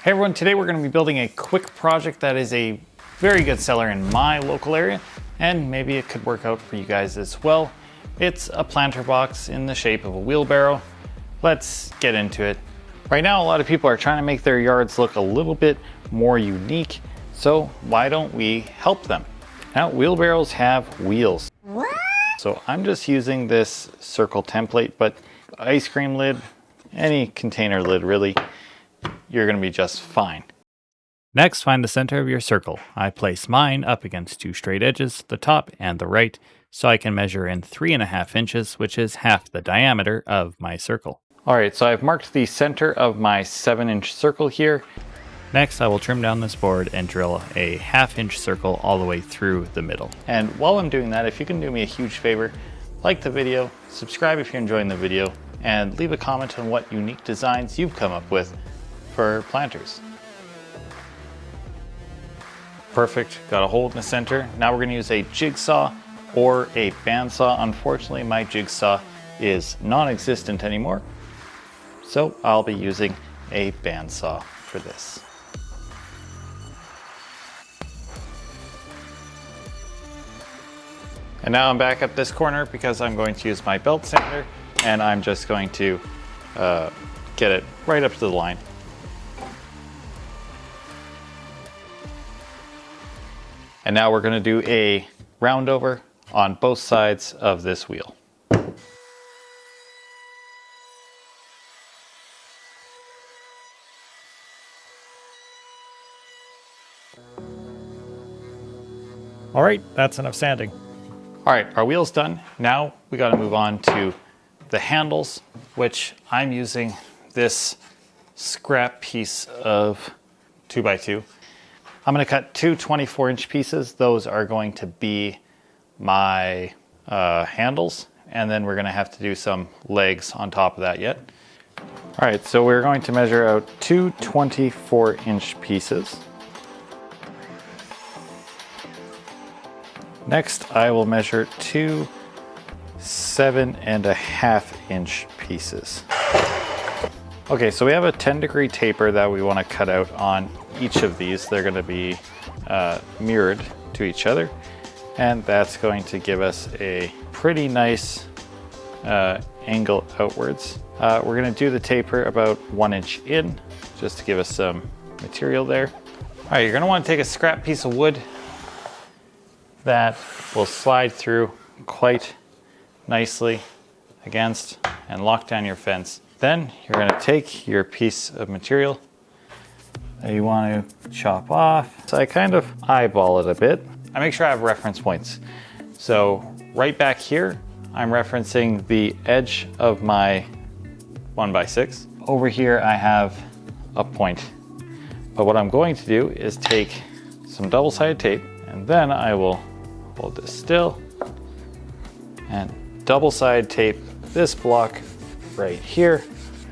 Hey everyone, today we're going to be building a quick project that is a very good seller in my local area, and maybe it could work out for you guys as well. It's a planter box in the shape of a wheelbarrow. Let's get into it. Right now, a lot of people are trying to make their yards look a little bit more unique, so why don't we help them? Now, wheelbarrows have wheels. What? So I'm just using this circle template, but ice cream lid, any container lid really, you're going to be just fine. Next, find the center of your circle. I place mine up against two straight edges, the top and the right, so I can measure in 3.5 inches, which is half the diameter of my circle. All right, so I've marked the center of my 7-inch circle here. Next, I will trim down this board and drill a 1/2 inch circle all the way through the middle. And while I'm doing that, if you can do me a huge favor, like the video, subscribe if you're enjoying the video, and leave a comment on what unique designs you've come up with for planters. Perfect, got a hole in the center. Now we're gonna use a jigsaw or a bandsaw. Unfortunately, my jigsaw is non-existent anymore, so I'll be using a bandsaw for this. And now I'm back at this corner because I'm going to use my belt sander, and I'm just going to get it right up to the line. And now we're going to do a round over on both sides of this wheel. All right, that's enough sanding. All right, our wheel's done. Now we got to move on to the handles, which I'm using this scrap piece of 2x2. I'm going to cut two 24-inch pieces. Those are going to be my handles, and then we're going to have to do some legs on top of that yet. All right, so we're going to measure out two 24-inch pieces. Next, I will measure two 7.5-inch pieces. Okay, so we have a 10-degree taper that we want to cut out on each of these. They're going to be mirrored to each other, and that's going to give us a pretty nice angle outwards. We're going to do the taper about 1 inch in, just to give us some material there. All right, you're going to want to take a scrap piece of wood that will slide through quite nicely against and lock down your fence. Then you're going to take your piece of material that you want to chop off. So I kind of eyeball it a bit. I make sure I have reference points. So right back here, I'm referencing the edge of my 1x6. Over here, I have a point. But what I'm going to do is take some double-sided tape, and then I will hold this still and double-sided tape this block right here.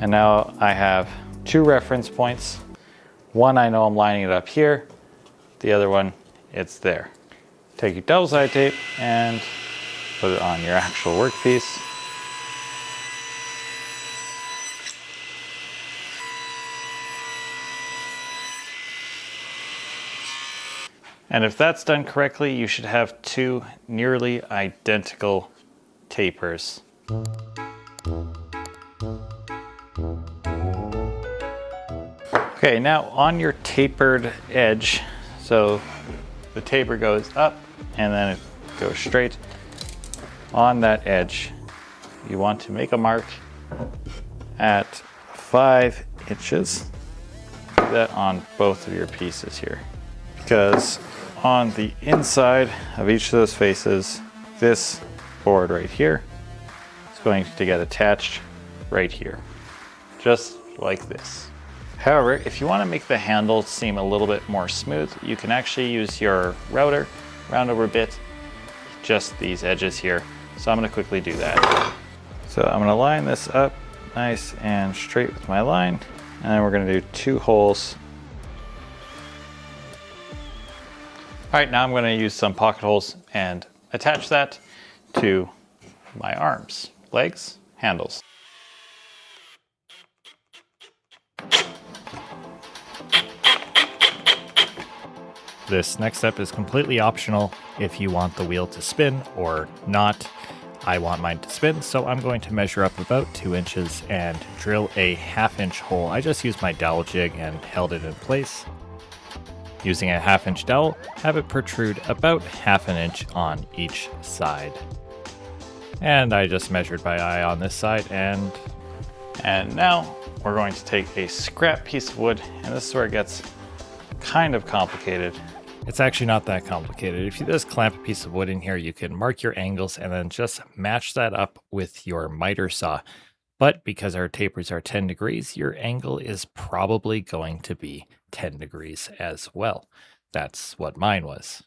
And now I have two reference points. One, I know I'm lining it up here. The other one, it's there. Take your double-sided tape and put it on your actual workpiece. And if that's done correctly, you should have two nearly identical tapers. Okay, now on your tapered edge, so the taper goes up and then it goes straight. On that edge, you want to make a mark at 5 inches. Do that on both of your pieces here. Because on the inside of each of those faces, this board right here is going to get attached right here, just like this. However, if you want to make the handle seem a little bit more smooth, you can actually use your router, round over bit, just these edges here. So I'm going to quickly do that. So I'm going to line this up nice and straight with my line, and then we're going to do 2 holes. All right, now I'm going to use some pocket holes and attach that to my arms, legs, handles. This next step is completely optional if you want the wheel to spin or not. I want mine to spin, so I'm going to measure up about 2 inches and drill a 1/2 inch hole. I just used my dowel jig and held it in place. Using a 1/2 inch dowel, have it protrude about 1/2 inch on each side. And I just measured by eye on this side, and now we're going to take a scrap piece of wood, and this is where it gets kind of complicated. it's actually not that complicated. If you just clamp a piece of wood in here, you can mark your angles and then just match that up with your miter saw. But because our tapers are 10 degrees, your angle is probably going to be 10 degrees as well. That's what mine was.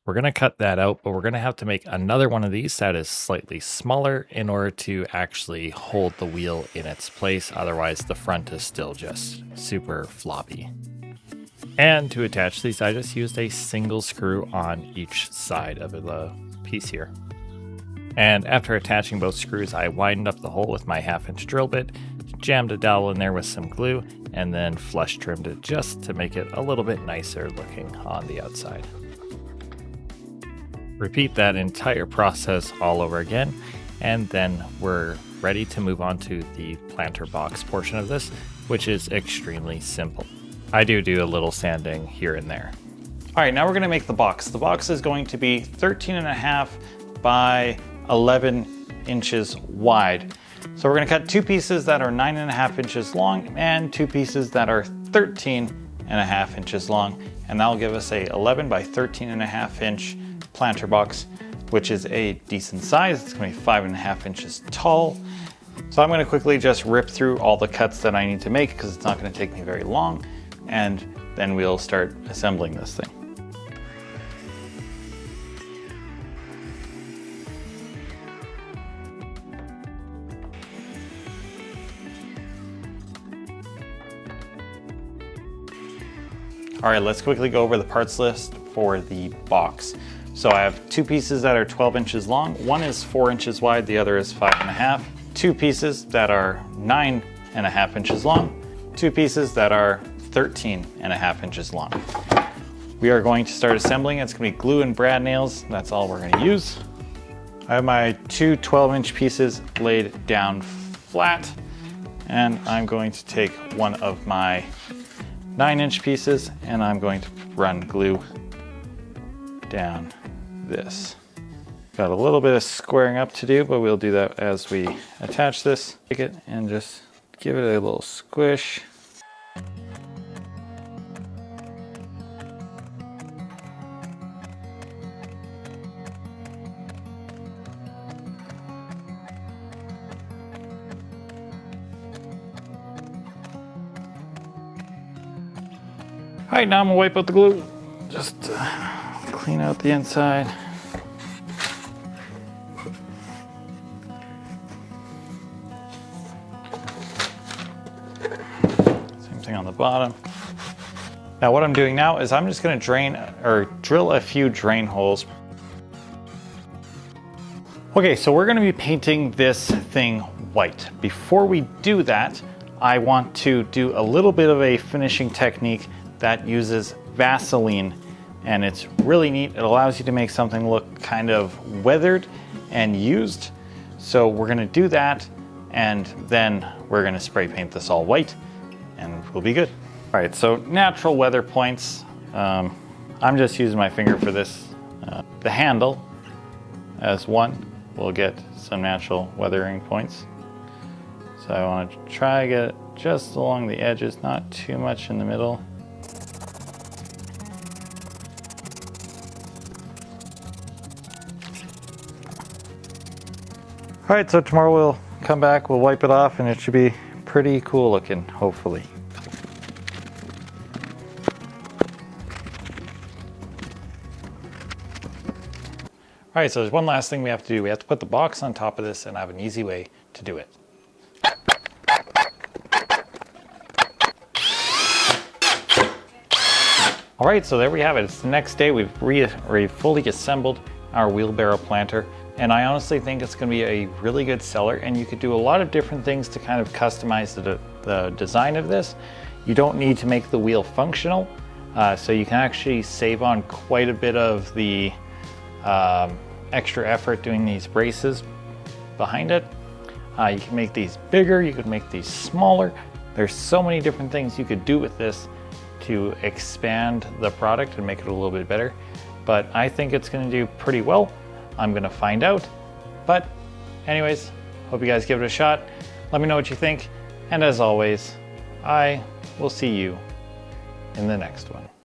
We're going to cut that out, but we're going to have to make another one of these that is slightly smaller in order to actually hold the wheel in its place. Otherwise, the front is still just super floppy. And to attach these, I just used a single screw on each side of the piece here. And after attaching both screws, I widened up the hole with my 1/2 inch drill bit, jammed a dowel in there with some glue, and then flush trimmed it just to make it a little bit nicer looking on the outside. Repeat that entire process all over again, and then we're ready to move on to the planter box portion of this, which is extremely simple. I do a little sanding here and there. All right, now we're gonna make the box. The box is going to be 13.5 by 11 inches wide. So we're gonna cut 2 pieces that are 9.5 inches long and 2 pieces that are 13.5 inches long. And that'll give us a 11 by 13.5 inch planter box, which is a decent size. It's gonna be 5.5 inches tall. So I'm gonna quickly just rip through all the cuts that I need to make because it's not gonna take me very long. And then we'll start assembling this thing. All right, let's quickly go over the parts list for the box. So I have 2 pieces that are 12 inches long. One is 4 inches wide, the other is 5.5. 2 pieces that are 9.5 inches long. 2 pieces that are 13.5 inches long. We are going to start assembling. It's gonna be glue and brad nails. That's all we're gonna use. I have my 2 12-inch pieces laid down flat, and I'm going to take one of my 9-inch pieces and I'm going to run glue down this. Got a little bit of squaring up to do, but we'll do that as we attach this. Take it and just give it a little squish. All right, now I'm gonna wipe out the glue. Just clean out the inside. Same thing on the bottom. Now what I'm doing now is I'm just gonna drill a few drain holes. Okay, so we're gonna be painting this thing white. Before we do that, I want to do a little bit of a finishing technique that uses Vaseline, and it's really neat. It allows you to make something look kind of weathered and used. So we're gonna do that, and then we're gonna spray paint this all white, and we'll be good. All right, so natural weather points. I'm just using my finger for this. The handle as one will get some natural weathering points. So I wanna try to get it just along the edges, not too much in the middle. All right, so tomorrow we'll come back, we'll wipe it off, and it should be pretty cool looking, hopefully. All right, so there's one last thing we have to do. We have to put the box on top of this, and I have an easy way to do it. All right, so there we have it. It's the next day. We've fully assembled our wheelbarrow planter. And I honestly think it's gonna be a really good seller, and you could do a lot of different things to kind of customize the design of this. You don't need to make the wheel functional, So you can actually save on quite a bit of the extra effort doing these braces behind it. You can make these bigger, you could make these smaller. There's so many different things you could do with this to expand the product and make it a little bit better. But I think it's going to do pretty well. I'm going to find out. But anyways, hope you guys give it a shot. Let me know what you think. And as always, I will see you in the next one.